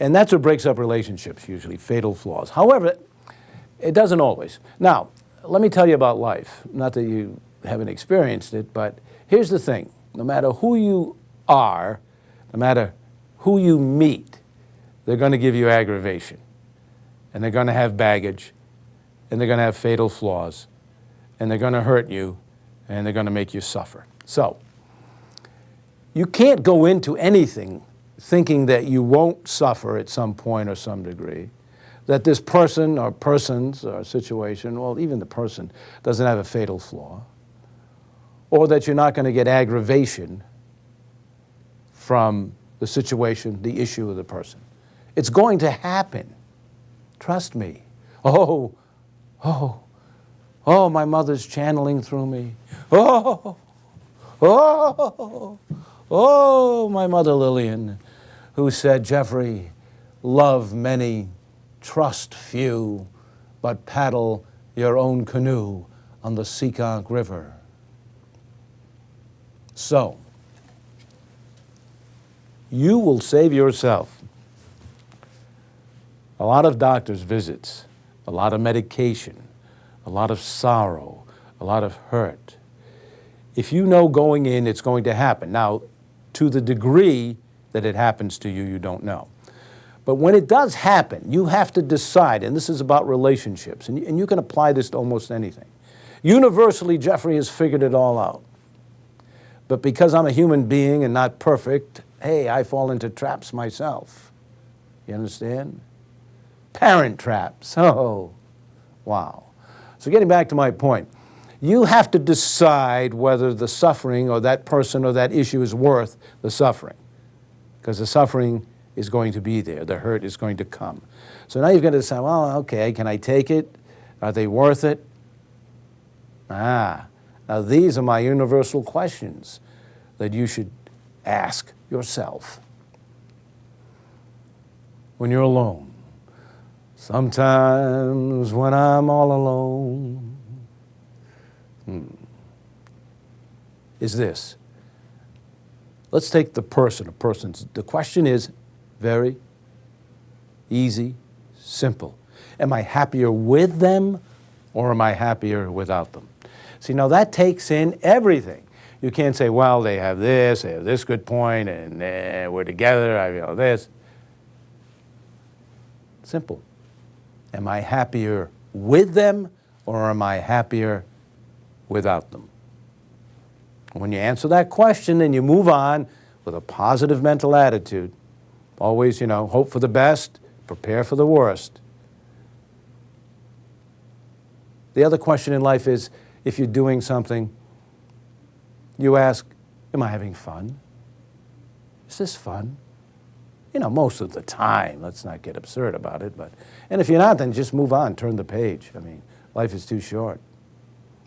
And that's what breaks up relationships, usually, fatal flaws. However, it doesn't always. Now, let me tell you about life. Not that you haven't experienced it, but here's the thing. No matter who you are, no matter who you meet, they're going to give you aggravation. And they're going to have baggage. And they're going to have fatal flaws. And they're going to hurt you. And they're going to make you suffer. So, you can't go into anything thinking that you won't suffer at some point or some degree, that this person or persons or situation, well, even the person, doesn't have a fatal flaw, or that you're not going to get aggravation from the situation, the issue of the person. It's going to happen. Trust me. Oh, my mother's channeling through me. Oh, my mother Lillian, who said, Jeffrey, love many, trust few, but paddle your own canoe on the Seekonk River. So, you will save yourself a lot of doctor's visits, a lot of medication, a lot of sorrow, a lot of hurt. If you know going in it's going to happen. Now, to the degree that it happens to you, you don't know. But when it does happen, you have to decide, and this is about relationships, and you can apply this to almost anything. Universally, Jeffrey has figured it all out. But because I'm a human being and not perfect, hey, I fall into traps myself. You understand? Parent traps. Oh, wow. So getting back to my point, you have to decide whether the suffering or that person or that issue is worth the suffering. Because the suffering is going to be there. The hurt is going to come. So now you've got to decide, well, okay, can I take it? Are they worth it? Now these are my universal questions that you should ask yourself when you're alone. Sometimes when I'm all alone, is this. Let's take the person, the question is very easy, simple. Am I happier with them or am I happier without them? See, now that takes in everything. You can't say, well, they have this good point, and we're together, I feel this. Simple. Am I happier with them or am I happier without them? When you answer that question, then you move on with a positive mental attitude. Always, hope for the best, prepare for the worst. The other question in life is, if you're doing something, you ask, am I having fun? Is this fun? Most of the time. Let's not get absurd about it. And if you're not, then just move on, turn the page. Life is too short.